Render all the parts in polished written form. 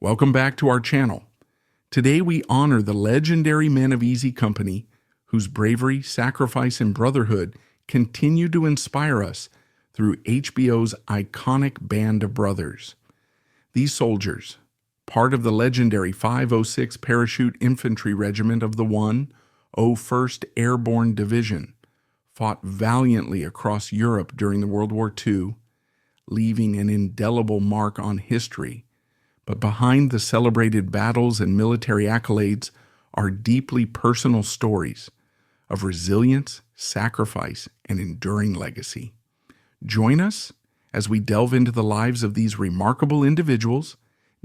Welcome back to our channel. Today we honor the legendary men of Easy Company whose bravery, sacrifice, and brotherhood continue to inspire us through HBO's iconic Band of Brothers. These soldiers, part of the legendary 506 Parachute Infantry Regiment of the 101st Airborne Division, fought valiantly across Europe during the World War II, leaving an indelible mark on history. But behind the celebrated battles and military accolades are deeply personal stories of resilience, sacrifice, and enduring legacy. Join us as we delve into the lives of these remarkable individuals,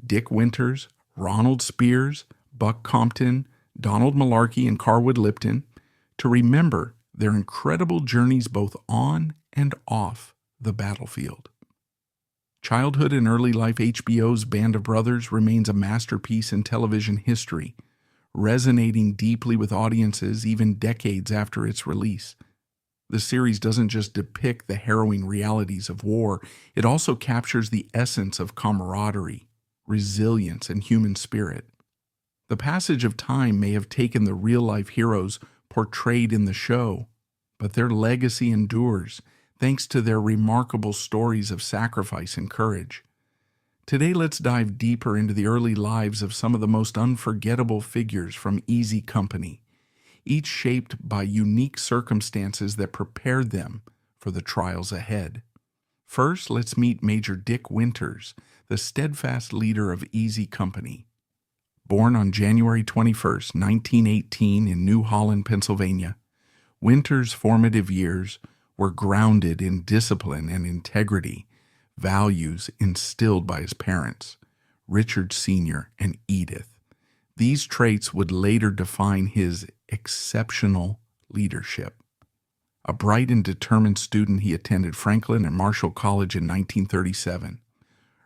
Dick Winters, Ronald Speirs, Buck Compton, Donald Malarkey, and Carwood Lipton, to remember their incredible journeys both on and off the battlefield. Childhood and early life HBO's Band of Brothers remains a masterpiece in television history, resonating deeply with audiences even decades after its release. The series doesn't just depict the harrowing realities of war, it also captures the essence of camaraderie, resilience, and human spirit. The passage of time may have taken the real-life heroes portrayed in the show, but their legacy endures thanks to their remarkable stories of sacrifice and courage. Today, let's dive deeper into the early lives of some of the most unforgettable figures from Easy Company, each shaped by unique circumstances that prepared them for the trials ahead. First, let's meet Major Dick Winters, the steadfast leader of Easy Company. Born on January 21, 1918 in New Holland, Pennsylvania, Winters' formative years were grounded in discipline and integrity, values instilled by his parents, Richard Sr. and Edith. These traits would later define his exceptional leadership. A bright and determined student, he attended Franklin and Marshall College in 1937,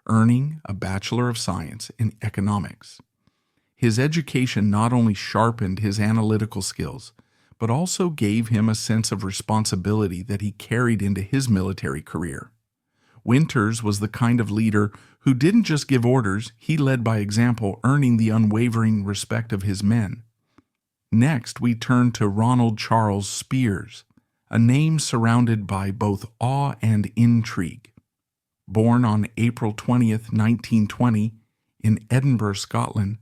earning a Bachelor of Science in Economics. His education not only sharpened his analytical skills, but also gave him a sense of responsibility that he carried into his military career. Winters was the kind of leader who didn't just give orders, he led by example, earning the unwavering respect of his men. Next, we turn to Ronald Charles Speirs, a name surrounded by both awe and intrigue. Born on April 20th, 1920, in Edinburgh, Scotland,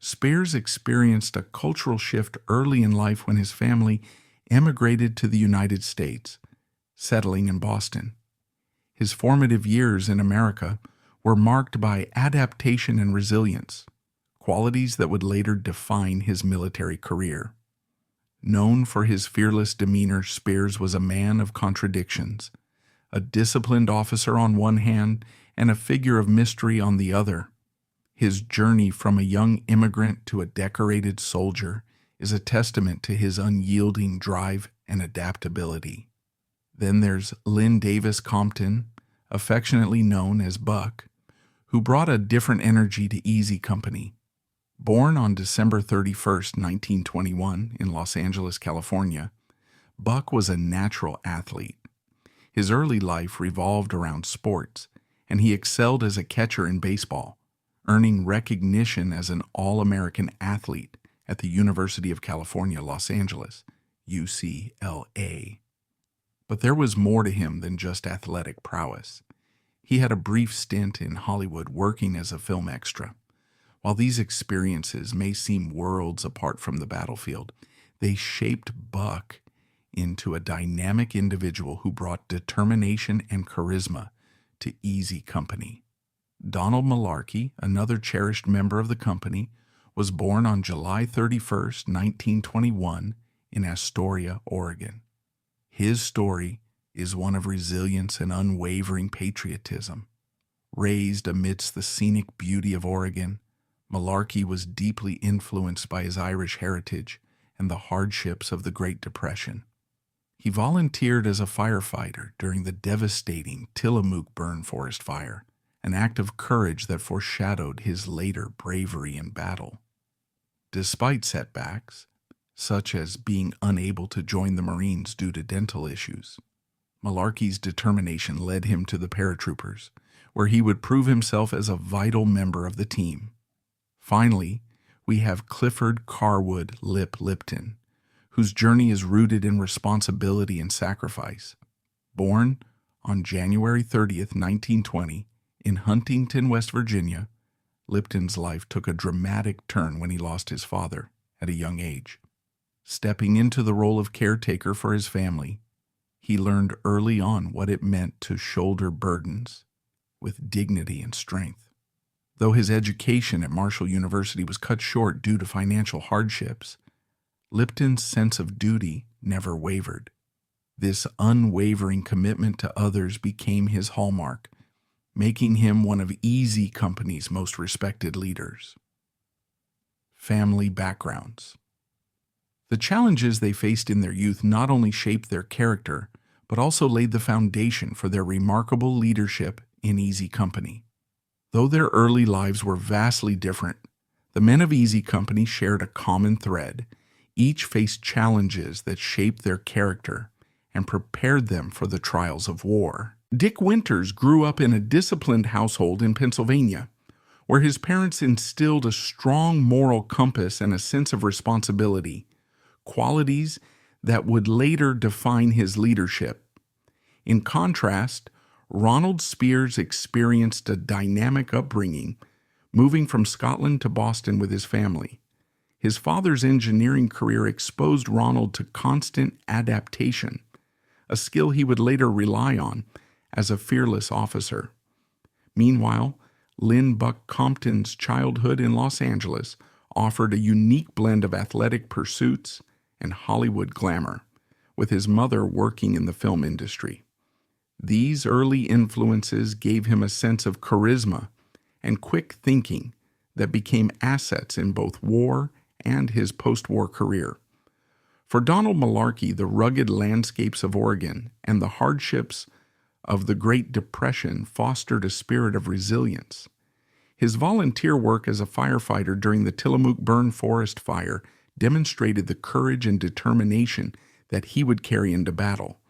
Speirs experienced a cultural shift early in life when his family emigrated to the United States, settling in Boston. His formative years in America were marked by adaptation and resilience, qualities that would later define his military career. Known for his fearless demeanor, Speirs was a man of contradictions, a disciplined officer on one hand and a figure of mystery on the other. His journey from a young immigrant to a decorated soldier is a testament to his unyielding drive and adaptability. Then there's Lynn Davis Compton, affectionately known as Buck, who brought a different energy to Easy Company. Born on December 31st, 1921 in Los Angeles, California, Buck was a natural athlete. His early life revolved around sports, and he excelled as a catcher in baseball, earning recognition as an All-American athlete at the University of California, Los Angeles, UCLA. But there was more to him than just athletic prowess. He had a brief stint in Hollywood working as a film extra. While these experiences may seem worlds apart from the battlefield, they shaped Buck into a dynamic individual who brought determination and charisma to Easy Company. Donald Malarkey, another cherished member of the company, was born on July 31st, 1921 in Astoria, Oregon. His story is one of resilience and unwavering patriotism. Raised amidst the scenic beauty of Oregon, Malarkey was deeply influenced by his Irish heritage and the hardships of the Great Depression. He volunteered as a firefighter during the devastating Tillamook Burn Forest Fire, an act of courage that foreshadowed his later bravery in battle. Despite setbacks, such as being unable to join the Marines due to dental issues, Malarkey's determination led him to the paratroopers, where he would prove himself as a vital member of the team. Finally, we have Clifford Carwood Lipton, whose journey is rooted in responsibility and sacrifice. Born on January 30th, 1920, in Huntington, West Virginia, Lipton's life took a dramatic turn when he lost his father at a young age. Stepping into the role of caretaker for his family, he learned early on what it meant to shoulder burdens with dignity and strength. Though his education at Marshall University was cut short due to financial hardships, Lipton's sense of duty never wavered. This unwavering commitment to others became his hallmark, making him one of Easy Company's most respected leaders. Family backgrounds. The challenges they faced in their youth not only shaped their character, but also laid the foundation for their remarkable leadership in Easy Company. Though their early lives were vastly different, the men of Easy Company shared a common thread. Each faced challenges that shaped their character and prepared them for the trials of war. Dick Winters grew up in a disciplined household in Pennsylvania, where his parents instilled a strong moral compass and a sense of responsibility, qualities that would later define his leadership. In contrast, Ronald Speirs experienced a dynamic upbringing, moving from Scotland to Boston with his family. His father's engineering career exposed Ronald to constant adaptation, a skill he would later rely on as a fearless officer. Meanwhile, Lynn Buck Compton's childhood in Los Angeles offered a unique blend of athletic pursuits and Hollywood glamour, with his mother working in the film industry. These early influences gave him a sense of charisma and quick thinking that became assets in both war and his post-war career. For Donald Malarkey, the rugged landscapes of Oregon and the hardships of the Great Depression fostered a spirit of resilience. His volunteer work as a firefighter during the Tillamook Burn Forest Fire demonstrated the courage and determination that he would carry into battle.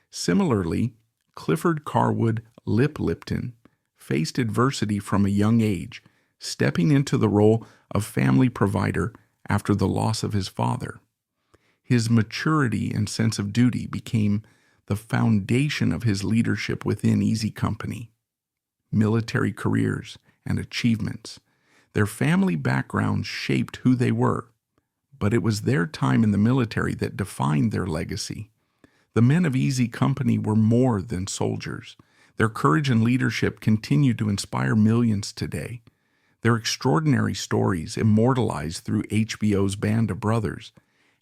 Similarly, Clifford Carwood Lipton faced adversity from a young age, stepping into the role of family provider after the loss of his father. His maturity and sense of duty became the foundation of his leadership within Easy Company. Military careers and achievements. Their family backgrounds shaped who they were, but it was their time in the military that defined their legacy. The men of Easy Company were more than soldiers. Their courage and leadership continue to inspire millions today. Their extraordinary stories, immortalized through HBO's Band of Brothers,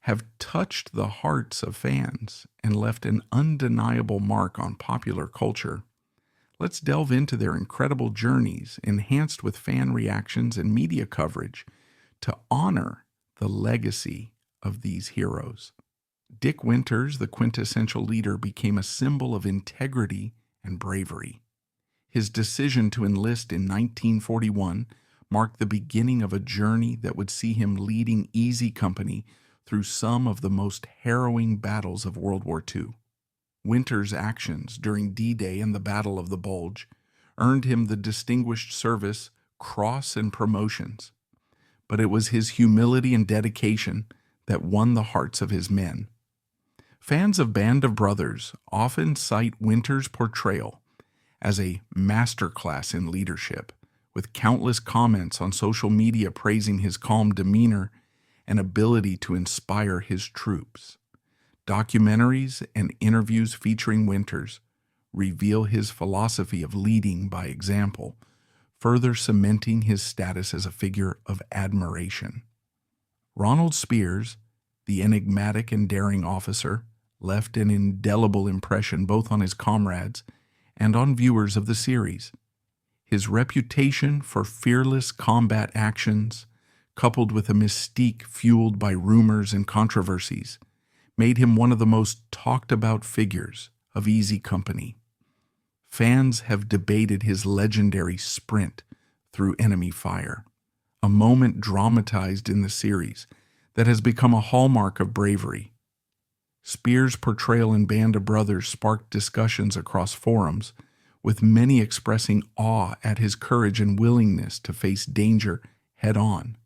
have touched the hearts of fans and left an undeniable mark on popular culture. Let's delve into their incredible journeys, enhanced with fan reactions and media coverage, to honor the legacy of these heroes. Dick Winters, the quintessential leader, became a symbol of integrity and bravery. His decision to enlist in 1941 marked the beginning of a journey that would see him leading Easy Company through some of the most harrowing battles of World War II. Winters' actions during D-Day and the Battle of the Bulge earned him the Distinguished Service Cross and promotions, but it was his humility and dedication that won the hearts of his men. Fans of Band of Brothers often cite Winters' portrayal as a masterclass in leadership, with countless comments on social media praising his calm demeanor and ability to inspire his troops. Documentaries and interviews featuring Winters reveal his philosophy of leading by example, further cementing his status as a figure of admiration. Ronald Speirs, the enigmatic and daring officer, left an indelible impression both on his comrades and on viewers of the series. His reputation for fearless combat actions, coupled with a mystique fueled by rumors and controversies, made him one of the most talked-about figures of Easy Company. Fans have debated his legendary sprint through enemy fire, a moment dramatized in the series that has become a hallmark of bravery. Speirs' portrayal in Band of Brothers sparked discussions across forums, with many expressing awe at his courage and willingness to face danger head-on.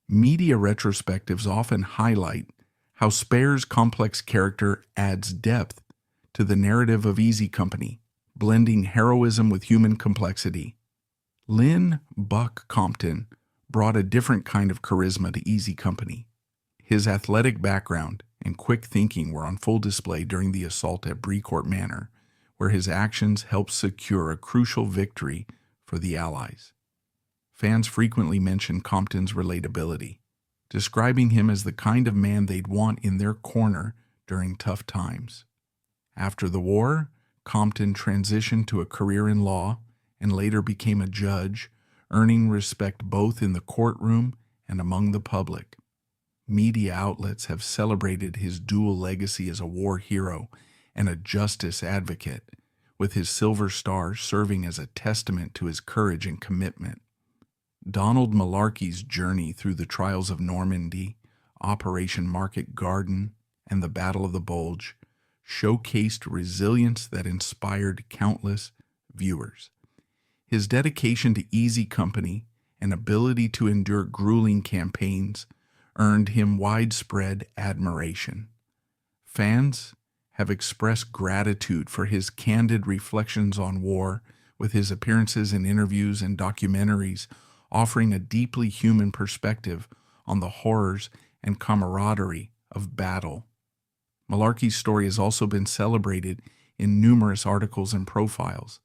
Media retrospectives often highlight how Speirs' complex character adds depth to the narrative of Easy Company, blending heroism with human complexity. Lynn "Buck" Compton brought a different kind of charisma to Easy Company. His athletic background and quick thinking were on full display during the assault at Brecourt Manor, where his actions helped secure a crucial victory for the Allies. Fans frequently mention Compton's relatability, describing him as the kind of man they'd want in their corner during tough times. After the war, Compton transitioned to a career in law and later became a judge, earning respect both in the courtroom and among the public. Media outlets have celebrated his dual legacy as a war hero and a justice advocate, with his Silver Star serving as a testament to his courage and commitment. Donald Malarkey's journey through the trials of Normandy, Operation Market Garden, and the Battle of the Bulge showcased resilience that inspired countless viewers. His dedication to Easy Company and ability to endure grueling campaigns earned him widespread admiration. Fans have expressed gratitude for his candid reflections on war, with his appearances in interviews and documentaries offering a deeply human perspective on the horrors and camaraderie of battle. Malarkey's story has also been celebrated in numerous articles and profiles,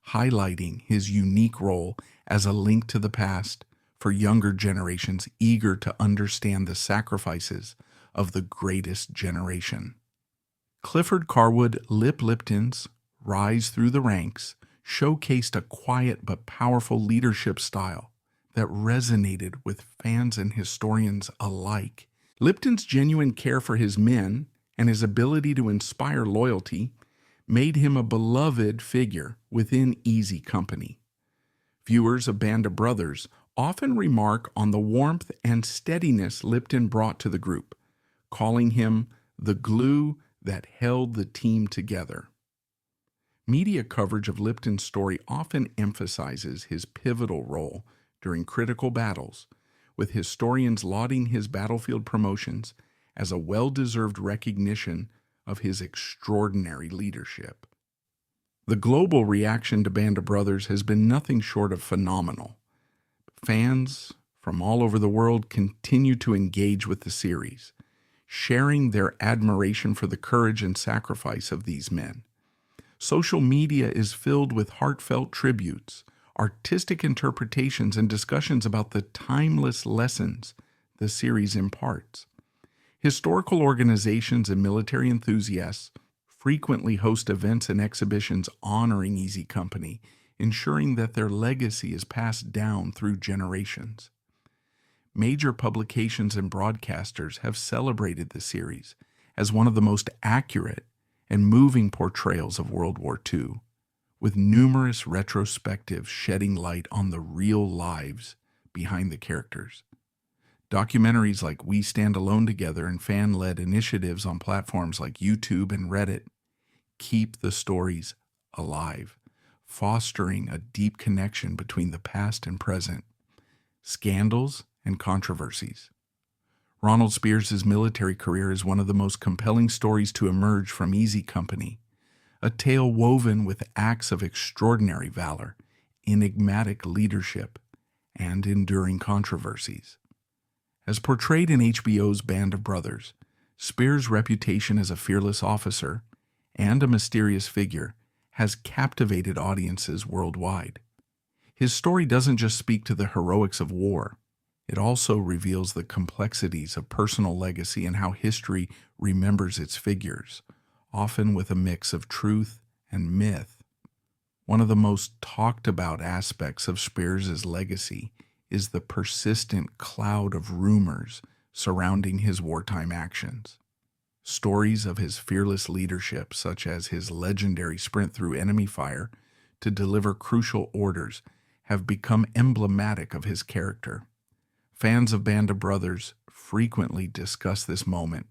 highlighting his unique role as a link to the past for younger generations eager to understand the sacrifices of the greatest generation. Clifford Carwood Lipton's rise through the ranks showcased a quiet but powerful leadership style that resonated with fans and historians alike. Lipton's genuine care for his men and his ability to inspire loyalty made him a beloved figure within Easy Company. Viewers of Band of Brothers often remark on the warmth and steadiness Lipton brought to the group, calling him the glue that held the team together. Media coverage of Lipton's story often emphasizes his pivotal role during critical battles, with historians lauding his battlefield promotions as a well-deserved recognition of his extraordinary leadership. The global reaction to Band of Brothers has been nothing short of phenomenal. Fans from all over the world continue to engage with the series, sharing their admiration for the courage and sacrifice of these men. Social media is filled with heartfelt tributes, artistic interpretations, and discussions about the timeless lessons the series imparts. Historical organizations and military enthusiasts frequently host events and exhibitions honoring Easy Company, ensuring that their legacy is passed down through generations. Major publications and broadcasters have celebrated the series as one of the most accurate and moving portrayals of World War II, with numerous retrospectives shedding light on the real lives behind the characters. Documentaries like We Stand Alone Together and fan-led initiatives on platforms like YouTube and Reddit keep the stories alive, fostering a deep connection between the past and present. Scandals and controversies. Ronald Speirs' military career is one of the most compelling stories to emerge from Easy Company, a tale woven with acts of extraordinary valor, enigmatic leadership, and enduring controversies. As portrayed in HBO's Band of Brothers, Speirs' reputation as a fearless officer and a mysterious figure has captivated audiences worldwide. His story doesn't just speak to the heroics of war, it also reveals the complexities of personal legacy and how history remembers its figures, often with a mix of truth and myth. One of the most talked about aspects of Speirs' legacy is the persistent cloud of rumors surrounding his wartime actions. Stories of his fearless leadership, such as his legendary sprint through enemy fire to deliver crucial orders, have become emblematic of his character. Fans of Band of Brothers frequently discuss this moment,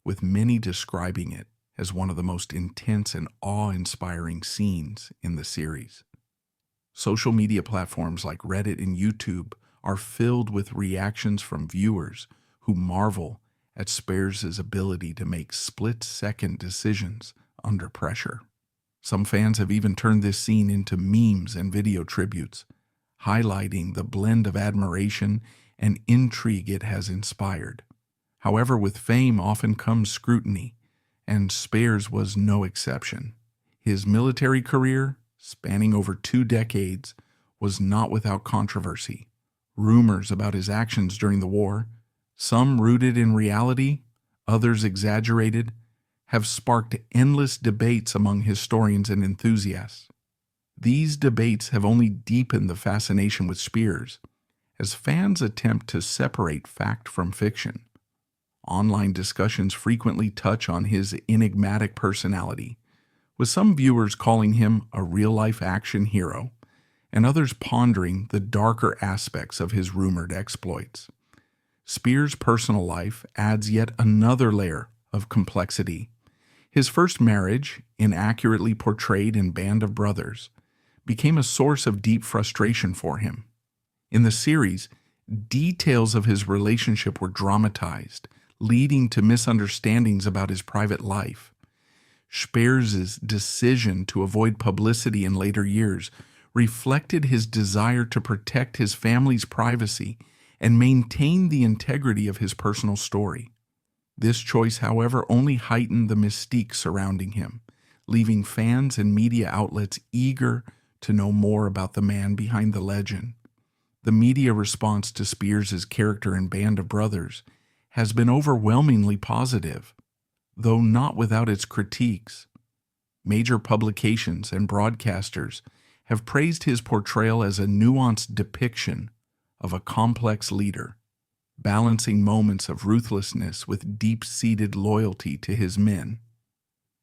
with many describing it as one of the most intense and awe-inspiring scenes in the series. Social media platforms like Reddit and YouTube are filled with reactions from viewers who marvel at Speirs' ability to make split-second decisions under pressure. Some fans have even turned this scene into memes and video tributes, highlighting the blend of admiration and intrigue it has inspired. However, with fame often comes scrutiny, and Speirs was no exception. His military career, spanning over 2 decades, was not without controversy. Rumors about his actions during the war, some rooted in reality, others exaggerated, have sparked endless debates among historians and enthusiasts. These debates have only deepened the fascination with Speirs, as fans attempt to separate fact from fiction. Online discussions frequently touch on his enigmatic personality, with some viewers calling him a real-life action hero, and others pondering the darker aspects of his rumored exploits. Speirs' personal life adds yet another layer of complexity. His first marriage, inaccurately portrayed in Band of Brothers, became a source of deep frustration for him. In the series, details of his relationship were dramatized, leading to misunderstandings about his private life. Speirs' decision to avoid publicity in later years reflected his desire to protect his family's privacy and maintain the integrity of his personal story. This choice, however, only heightened the mystique surrounding him, leaving fans and media outlets eager to know more about the man behind the legend. The media response to Speirs' character in Band of Brothers has been overwhelmingly positive, though not without its critiques. Major publications and broadcasters have praised his portrayal as a nuanced depiction of a complex leader, balancing moments of ruthlessness with deep-seated loyalty to his men.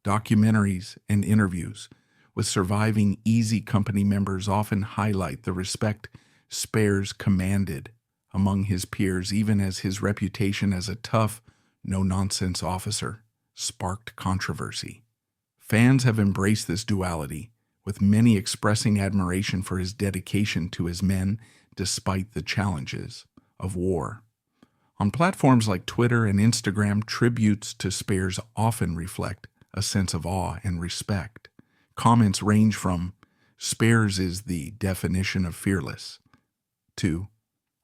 Documentaries and interviews with surviving Easy Company members often highlight the respect Speirs commanded among his peers, even as his reputation as a tough, no-nonsense officer sparked controversy. Fans have embraced this duality, with many expressing admiration for his dedication to his men despite the challenges of war. On platforms like Twitter and Instagram, tributes to Speirs often reflect a sense of awe and respect. Comments range from, "Speirs is the definition of fearless," to,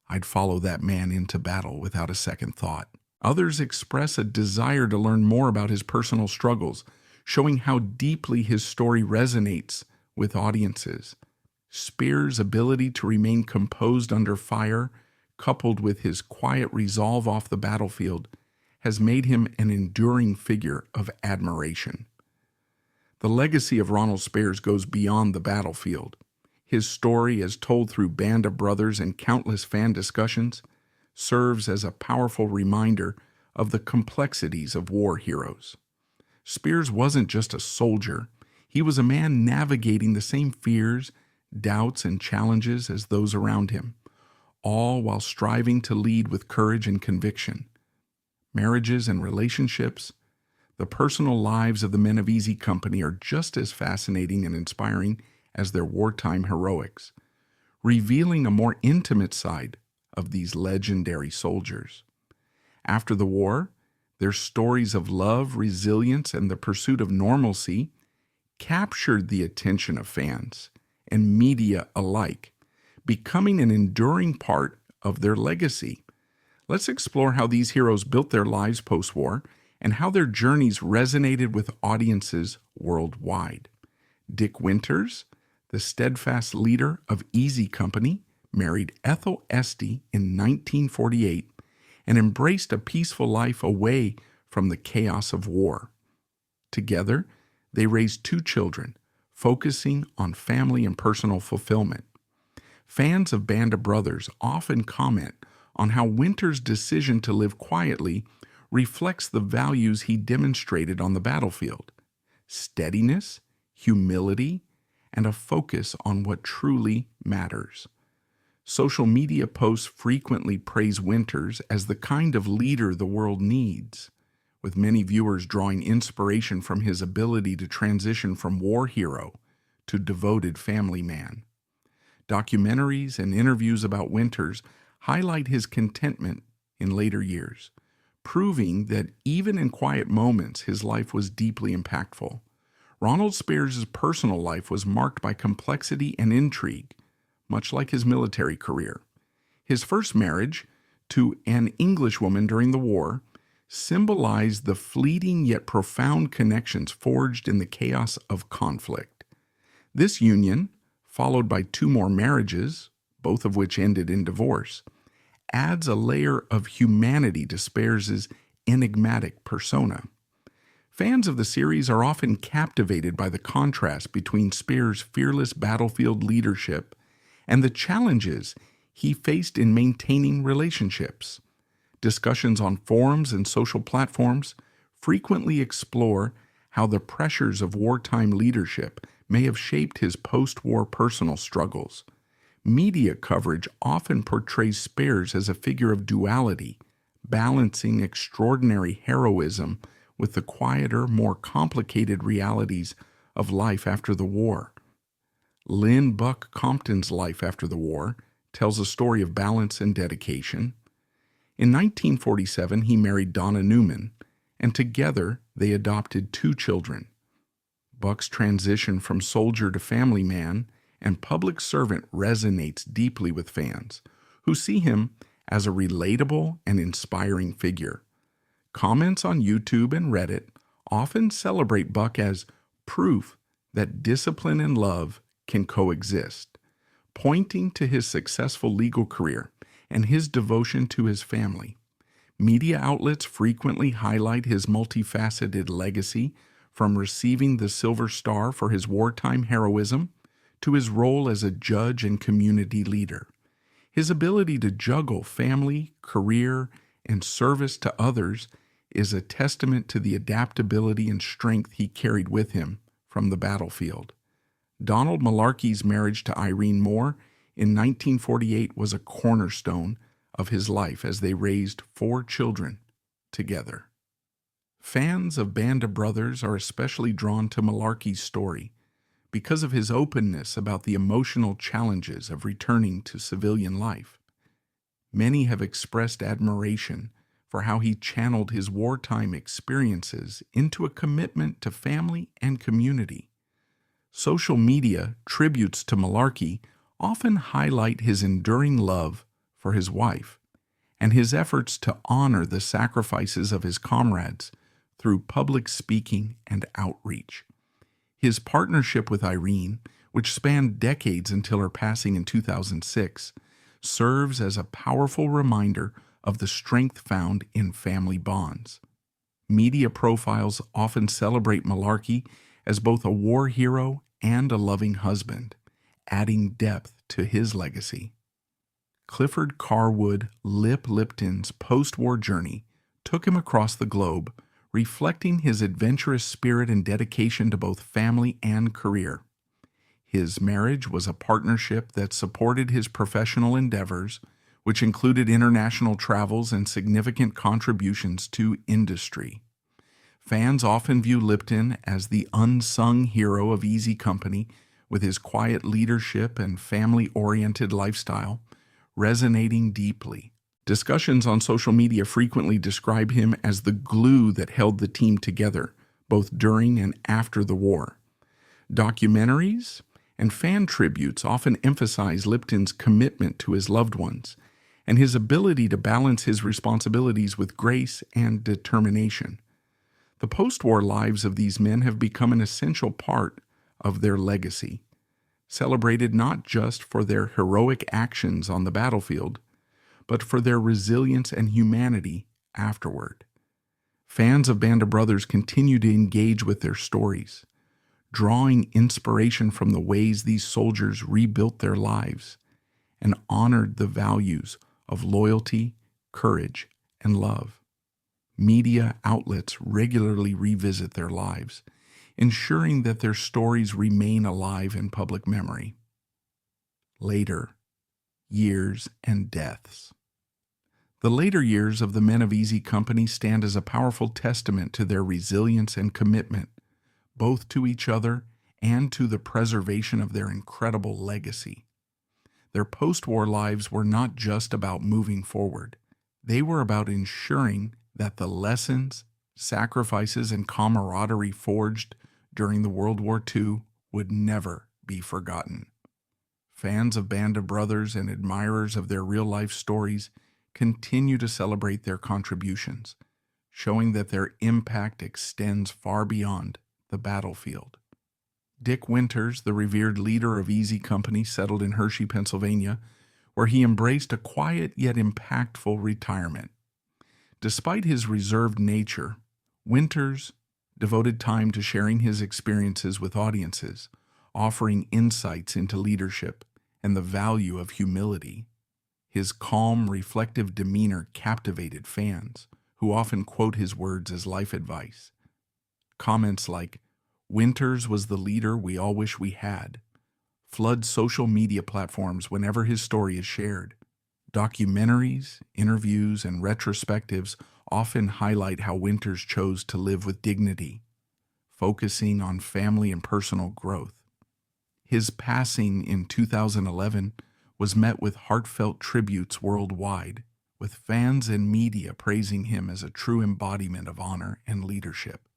"I'd follow that man into battle without a second thought." Others express a desire to learn more about his personal struggles, showing how deeply his story resonates with audiences. Speirs' ability to remain composed under fire, coupled with his quiet resolve off the battlefield, has made him an enduring figure of admiration. The legacy of Ronald Speirs goes beyond the battlefield. His story, as told through Band of Brothers and countless fan discussions, serves as a powerful reminder of the complexities of war heroes. Speirs wasn't just a soldier. He was a man navigating the same fears, doubts, and challenges as those around him, all while striving to lead with courage and conviction. Marriages and relationships, the personal lives of the men of Easy Company are just as fascinating and inspiring as their wartime heroics, revealing a more intimate side of these legendary soldiers. After the war, their stories of love, resilience, and the pursuit of normalcy captured the attention of fans and media alike, becoming an enduring part of their legacy. Let's explore how these heroes built their lives post-war and how their journeys resonated with audiences worldwide. Dick Winters, the steadfast leader of Easy Company, married Ethel Esty in 1948 and embraced a peaceful life away from the chaos of war. Together, they raised 2 children, focusing on family and personal fulfillment. Fans of Band of Brothers often comment on how Winters' decision to live quietly reflects the values he demonstrated on the battlefield: steadiness, humility, and a focus on what truly matters. Social media posts frequently praise Winters as the kind of leader the world needs, with many viewers drawing inspiration from his ability to transition from war hero to devoted family man. Documentaries and interviews about Winters highlight his contentment in later years, proving that even in quiet moments his life was deeply impactful. Ronald Speirs' personal life was marked by complexity and intrigue, much like his military career. His first marriage, to an Englishwoman during the war, symbolized the fleeting yet profound connections forged in the chaos of conflict. This union, followed by 2 more marriages, both of which ended in divorce, adds a layer of humanity to Speirs' enigmatic persona. Fans of the series are often captivated by the contrast between Speirs' fearless battlefield leadership and the challenges he faced in maintaining relationships. Discussions on forums and social platforms frequently explore how the pressures of wartime leadership may have shaped his post-war personal struggles. Media coverage often portrays Speirs as a figure of duality, balancing extraordinary heroism with the quieter, more complicated realities of life after the war. Lynn Buck Compton's life after the war tells a story of balance and dedication. In 1947, he married Donna Newman, and together they adopted 2 children. Buck's transition from soldier to family man and public servant resonates deeply with fans, who see him as a relatable and inspiring figure. Comments on YouTube and Reddit often celebrate Buck as proof that discipline and love can coexist, pointing to his successful legal career and his devotion to his family. Media outlets frequently highlight his multifaceted legacy, from receiving the Silver Star for his wartime heroism to his role as a judge and community leader. His ability to juggle family, career, and service to others is a testament to the adaptability and strength he carried with him from the battlefield. Donald Malarkey's marriage to Irene Moore in 1948 was a cornerstone of his life as they raised 4 children together. Fans of Band of Brothers are especially drawn to Malarkey's story because of his openness about the emotional challenges of returning to civilian life. Many have expressed admiration for how he channeled his wartime experiences into a commitment to family and community. Social media tributes to Malarkey often highlight his enduring love for his wife and his efforts to honor the sacrifices of his comrades through public speaking and outreach. His partnership with Irene, which spanned decades until her passing in 2006, serves as a powerful reminder of the strength found in family bonds. Media profiles often celebrate Malarkey as both a war hero and a loving husband, adding depth to his legacy. Clifford Carwood Lipton's post-war journey took him across the globe, reflecting his adventurous spirit and dedication to both family and career. His marriage was a partnership that supported his professional endeavors, which included international travels and significant contributions to industry. Fans often view Lipton as the unsung hero of Easy Company, with his quiet leadership and family-oriented lifestyle resonating deeply. Discussions on social media frequently describe him as the glue that held the team together, both during and after the war. Documentaries and fan tributes often emphasize Lipton's commitment to his loved ones and his ability to balance his responsibilities with grace and determination. The post-war lives of these men have become an essential part of their legacy, celebrated not just for their heroic actions on the battlefield, but for their resilience and humanity afterward. Fans of Band of Brothers continue to engage with their stories, drawing inspiration from the ways these soldiers rebuilt their lives and honored the values of loyalty, courage, and love. Media outlets regularly revisit their lives, ensuring that their stories remain alive in public memory. Later years and deaths. The later years of the men of Easy Company stand as a powerful testament to their resilience and commitment, both to each other and to the preservation of their incredible legacy. Their post-war lives were not just about moving forward. They were about ensuring that the lessons, sacrifices, and camaraderie forged during the World War II would never be forgotten. Fans of Band of Brothers and admirers of their real-life stories continue to celebrate their contributions, showing that their impact extends far beyond the battlefield. Dick Winters, the revered leader of Easy Company, settled in Hershey, Pennsylvania, where he embraced a quiet yet impactful retirement. Despite his reserved nature, Winters devoted time to sharing his experiences with audiences, offering insights into leadership and the value of humility. His calm, reflective demeanor captivated fans, who often quote his words as life advice. Comments like, "Winters was the leader we all wish we had," flood social media platforms whenever his story is shared. Documentaries, interviews, and retrospectives often highlight how Winters chose to live with dignity, focusing on family and personal growth. His passing in 2011 was met with heartfelt tributes worldwide, with fans and media praising him as a true embodiment of honor and leadership.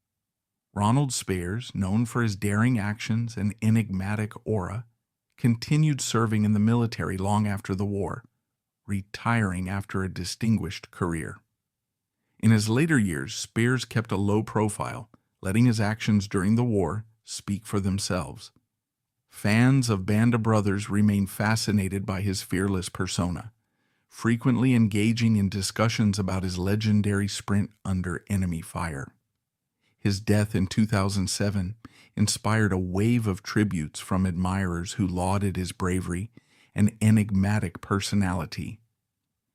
Ronald Speirs, known for his daring actions and enigmatic aura, continued serving in the military long after the war, retiring after a distinguished career. In his later years, Speirs kept a low profile, letting his actions during the war speak for themselves. Fans of Band of Brothers remain fascinated by his fearless persona, frequently engaging in discussions about his legendary sprint under enemy fire. His death in 2007 inspired a wave of tributes from admirers who lauded his bravery and enigmatic personality.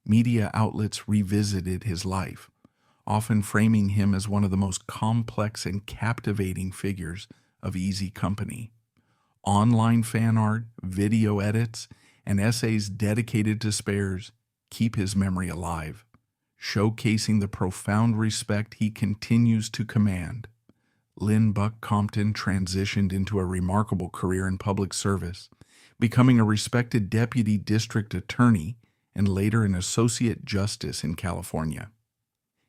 Media outlets revisited his life, often framing him as one of the most complex and captivating figures of Easy Company. Online fan art, video edits, and essays dedicated to Speirs keep his memory alive, showcasing the profound respect he continues to command. Lynn Buck Compton transitioned into a remarkable career in public service, becoming a respected deputy district attorney and later an associate justice in California.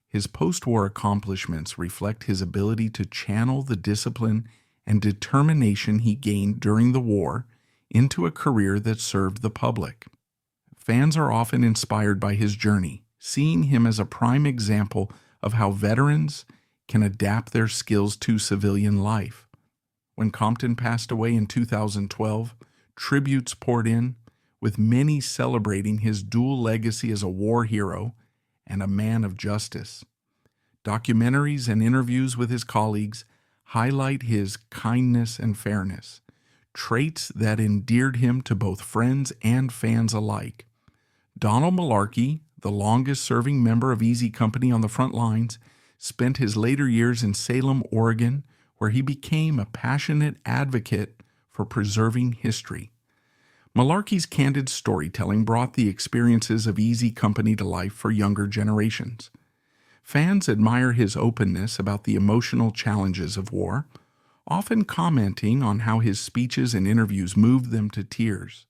His post-war accomplishments reflect his ability to channel the discipline and determination he gained during the war into a career that served the public. Fans are often inspired by his journey, seeing him as a prime example of how veterans can adapt their skills to civilian life. When Compton passed away in 2012, tributes poured in, with many celebrating his dual legacy as a war hero and a man of justice. Documentaries and interviews with his colleagues highlight his kindness and fairness, traits that endeared him to both friends and fans alike. Donald Malarkey, the longest-serving member of Easy Company on the front lines, spent his later years in Salem, Oregon, where he became a passionate advocate for preserving history. Malarkey's candid storytelling brought the experiences of Easy Company to life for younger generations. Fans admire his openness about the emotional challenges of war, often commenting on how his speeches and interviews moved them to tears.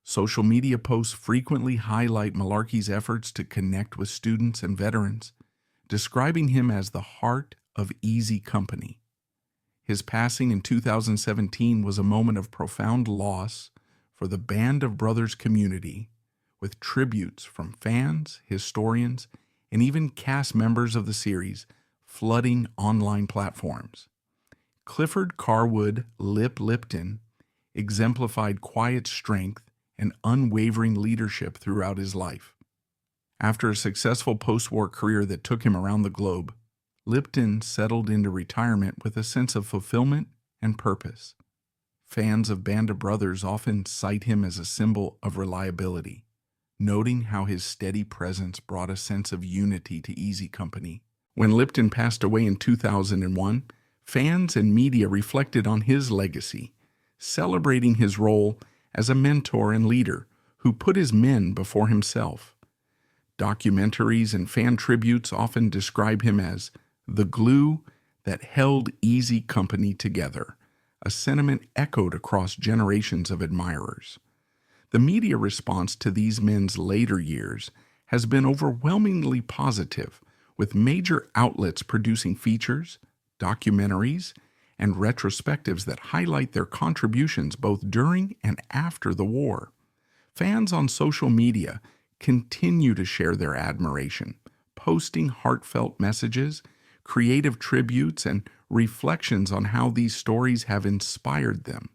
Social media posts frequently highlight Malarkey's efforts to connect with students and veterans, describing him as the heart of Easy Company. His passing in 2017 was a moment of profound loss for the Band of Brothers community, with tributes from fans, historians, and even cast members of the series flooding online platforms. Clifford Carwood Lipton exemplified quiet strength and unwavering leadership throughout his life. After a successful post-war career that took him around the globe, Lipton settled into retirement with a sense of fulfillment and purpose. Fans of Band of Brothers often cite him as a symbol of reliability, noting how his steady presence brought a sense of unity to Easy Company. When Lipton passed away in 2001, fans and media reflected on his legacy, celebrating his role as a mentor and leader who put his men before himself. Documentaries and fan tributes often describe him as the glue that held Easy Company together, a sentiment echoed across generations of admirers. The media response to these men's later years has been overwhelmingly positive, with major outlets producing features, documentaries, and retrospectives that highlight their contributions both during and after the war. Fans on social media continue to share their admiration, posting heartfelt messages, creative tributes, and reflections on how these stories have inspired them.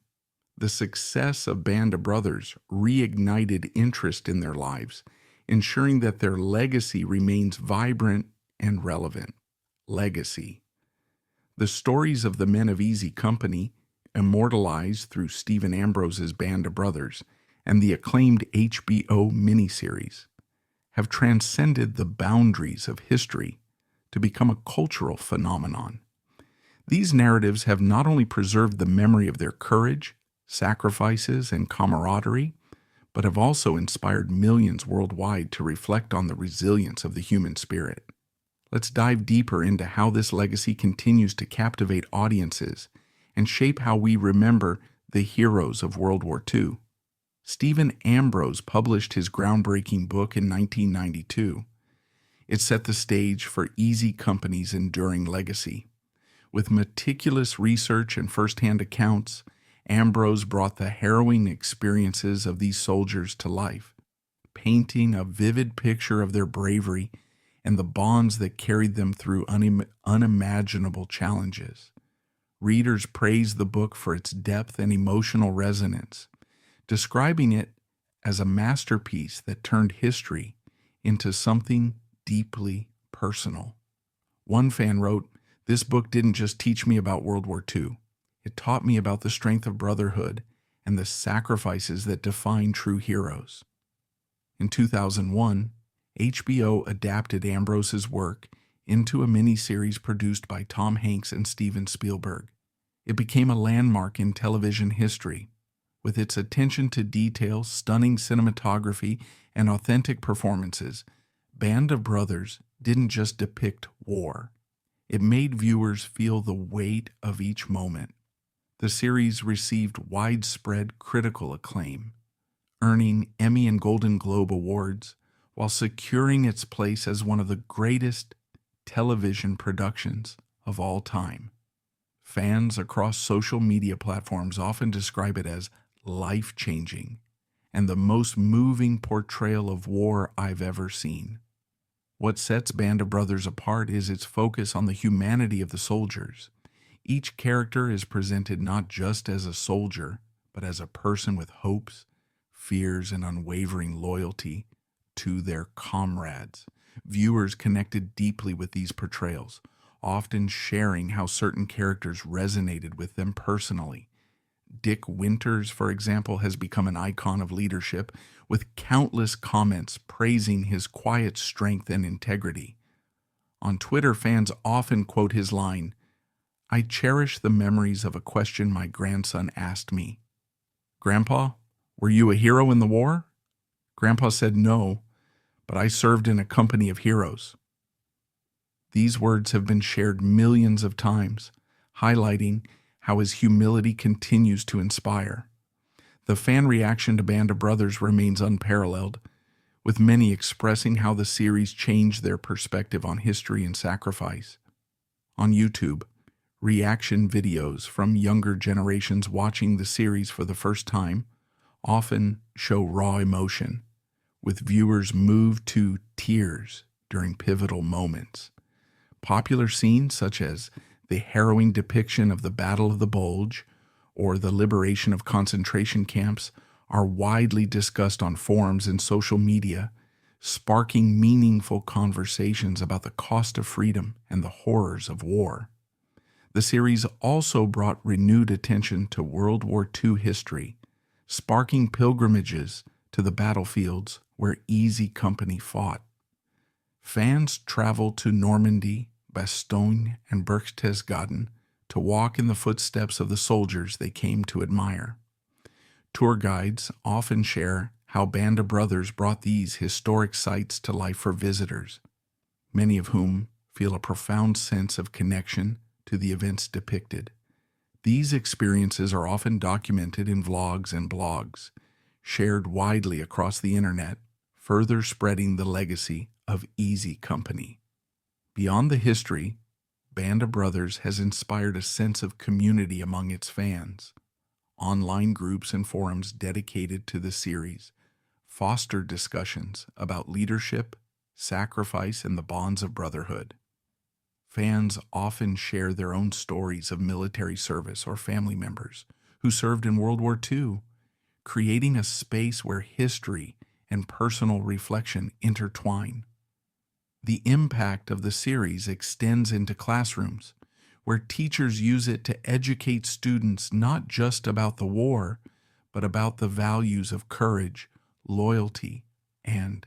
The success of Band of Brothers reignited interest in their lives, ensuring that their legacy remains vibrant and relevant. Legacy. The stories of the men of Easy Company, immortalized through Stephen Ambrose's Band of Brothers and the acclaimed HBO miniseries, have transcended the boundaries of history to become a cultural phenomenon. These narratives have not only preserved the memory of their courage, sacrifices, and camaraderie, but have also inspired millions worldwide to reflect on the resilience of the human spirit. Let's dive deeper into how this legacy continues to captivate audiences and shape how we remember the heroes of World War II. Stephen Ambrose published his groundbreaking book in 1992. It set the stage for Easy Company's enduring legacy. With meticulous research and first-hand accounts, Ambrose brought the harrowing experiences of these soldiers to life, painting a vivid picture of their bravery and the bonds that carried them through unimaginable challenges. Readers praised the book for its depth and emotional resonance, describing it as a masterpiece that turned history into something deeply personal. One fan wrote, "This book didn't just teach me about World War II. It taught me about the strength of brotherhood and the sacrifices that define true heroes." In 2001, HBO adapted Ambrose's work into a miniseries produced by Tom Hanks and Steven Spielberg. It became a landmark in television history. With its attention to detail, stunning cinematography, and authentic performances, Band of Brothers didn't just depict war. It made viewers feel the weight of each moment. The series received widespread critical acclaim, earning Emmy and Golden Globe awards while securing its place as one of the greatest television productions of all time. Fans across social media platforms often describe it as life-changing and the most moving portrayal of war I've ever seen. What sets Band of Brothers apart is its focus on the humanity of the soldiers. Each character is presented not just as a soldier, but as a person with hopes, fears, and unwavering loyalty to their comrades. Viewers connected deeply with these portrayals, often sharing how certain characters resonated with them personally. Dick Winters, for example, has become an icon of leadership, with countless comments praising his quiet strength and integrity. On Twitter, fans often quote his line, "I cherish the memories of a question my grandson asked me. Grandpa, were you a hero in the war?" Grandpa said, "No, but I served in a company of heroes." These words have been shared millions of times, highlighting how his humility continues to inspire. The fan reaction to Band of Brothers remains unparalleled, with many expressing how the series changed their perspective on history and sacrifice. On YouTube, reaction videos from younger generations watching the series for the first time often show raw emotion, with viewers moved to tears during pivotal moments. Popular scenes such as the harrowing depiction of the Battle of the Bulge or the liberation of concentration camps are widely discussed on forums and social media, sparking meaningful conversations about the cost of freedom and the horrors of war. The series also brought renewed attention to World War II history, sparking pilgrimages to the battlefields where Easy Company fought. Fans traveled to Normandy, Bastogne, and Berchtesgaden to walk in the footsteps of the soldiers they came to admire. Tour guides often share how Band of Brothers brought these historic sites to life for visitors, many of whom feel a profound sense of connection to the events depicted. These experiences are often documented in vlogs and blogs, shared widely across the internet, further spreading the legacy of Easy Company. Beyond the history, Band of Brothers has inspired a sense of community among its fans. Online groups and forums dedicated to the series foster discussions about leadership, sacrifice, and the bonds of brotherhood. Fans often share their own stories of military service or family members who served in World War II, creating a space where history and personal reflection intertwine. The impact of the series extends into classrooms, where teachers use it to educate students not just about the war, but about the values of courage, loyalty, and